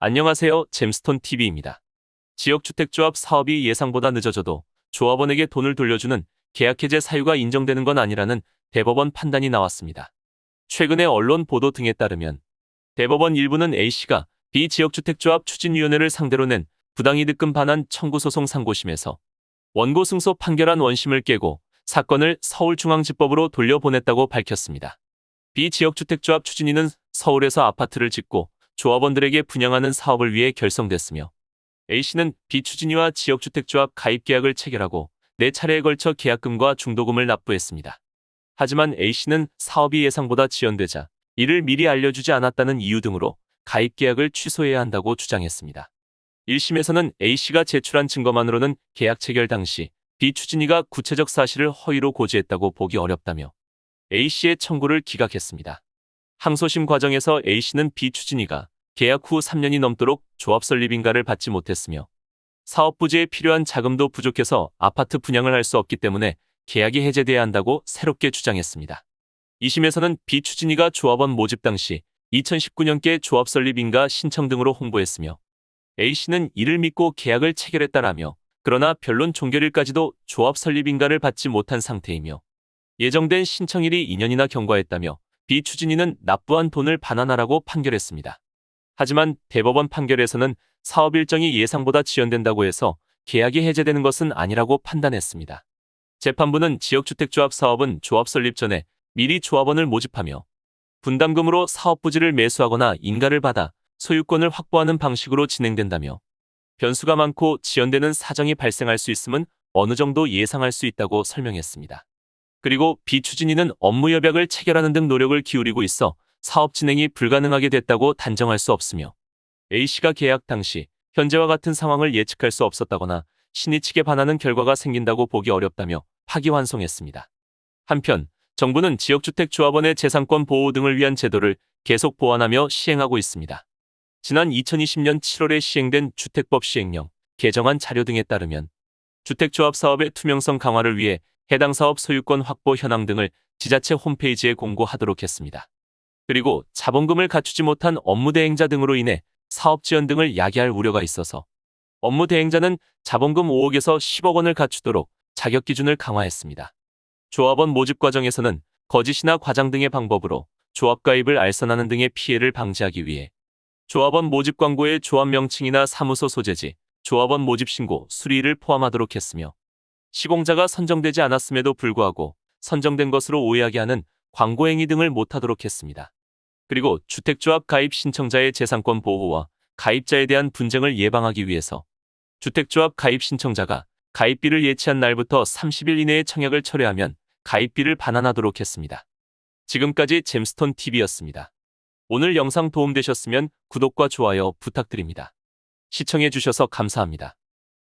안녕하세요. 잼스톤TV입니다. 지역주택조합 사업이 예상보다 늦어져도 조합원에게 돈을 돌려주는 계약해제 사유가 인정되는 건 아니라는 대법원 판단이 나왔습니다. 최근의 언론 보도 등에 따르면 대법원 일부는 A씨가 B지역주택조합 추진위원회를 상대로 낸 부당이득금 반환 청구 소송 상고심에서 원고 승소 판결한 원심을 깨고 사건을 서울중앙지법으로 돌려보냈다고 밝혔습니다. B지역주택조합 추진위는 서울에서 아파트를 짓고 조합원들에게 분양하는 사업을 위해 결성됐으며 A씨는 B추진위와 지역주택조합 가입계약을 체결하고 4차례에 걸쳐 계약금과 중도금을 납부했습니다. 하지만 A씨는 사업이 예상보다 지연되자 이를 미리 알려주지 않았다는 이유 등으로 가입계약을 취소해야 한다고 주장했습니다. 1심에서는 A씨가 제출한 증거만으로는 계약 체결 당시 B추진위가 구체적 사실을 허위로 고지했다고 보기 어렵다며 A씨의 청구를 기각했습니다. 항소심 과정에서 A씨는 B추진위가 계약 후 3년이 넘도록 조합 설립 인가를 받지 못했으며 사업 부지에 필요한 자금도 부족해서 아파트 분양을 할 수 없기 때문에 계약이 해제돼야 한다고 새롭게 주장했습니다. 2심에서는 B추진위가 조합원 모집 당시 2019년께 조합 설립 인가 신청 등으로 홍보했으며 A씨는 이를 믿고 계약을 체결했다라며 그러나 변론 종결일까지도 조합 설립 인가를 받지 못한 상태이며 예정된 신청일이 2년이나 경과했다며 B추진위는 납부한 돈을 반환하라고 판결했습니다. 하지만 대법원 판결에서는 사업 일정이 예상보다 지연된다고 해서 계약이 해제되는 것은 아니라고 판단했습니다. 재판부는 지역주택조합 사업은 조합 설립 전에 미리 조합원을 모집하며 분담금으로 사업 부지를 매수하거나 인가를 받아 소유권을 확보하는 방식으로 진행된다며 변수가 많고 지연되는 사정이 발생할 수 있음은 어느 정도 예상할 수 있다고 설명했습니다. 그리고 B추진위는 업무 협약을 체결하는 등 노력을 기울이고 있어 사업 진행이 불가능하게 됐다고 단정할 수 없으며 A씨가 계약 당시 현재와 같은 상황을 예측할 수 없었다거나 신의 측에 반하는 결과가 생긴다고 보기 어렵다며 파기환송했습니다. 한편 정부는 지역주택조합원의 재산권 보호 등을 위한 제도를 계속 보완하며 시행하고 있습니다. 지난 2020년 7월에 시행된 주택법 시행령, 개정안 자료 등에 따르면 주택조합 사업의 투명성 강화를 위해 해당 사업 소유권 확보 현황 등을 지자체 홈페이지에 공고하도록 했습니다. 그리고 자본금을 갖추지 못한 업무대행자 등으로 인해 사업 지연 등을 야기할 우려가 있어서 업무대행자는 자본금 5억에서 10억 원을 갖추도록 자격 기준을 강화했습니다. 조합원 모집 과정에서는 거짓이나 과장 등의 방법으로 조합 가입을 알선하는 등의 피해를 방지하기 위해 조합원 모집 광고에 조합 명칭이나 사무소 소재지, 조합원 모집 신고, 수리를 포함하도록 했으며 시공자가 선정되지 않았음에도 불구하고 선정된 것으로 오해하게 하는 광고 행위 등을 못하도록 했습니다. 그리고 주택조합 가입 신청자의 재산권 보호와 가입자에 대한 분쟁을 예방하기 위해서 주택조합 가입 신청자가 가입비를 예치한 날부터 30일 이내에 청약을 철회하면 가입비를 반환하도록 했습니다. 지금까지 잼스톤TV였습니다. 오늘 영상 도움되셨으면 구독과 좋아요 부탁드립니다. 시청해주셔서 감사합니다.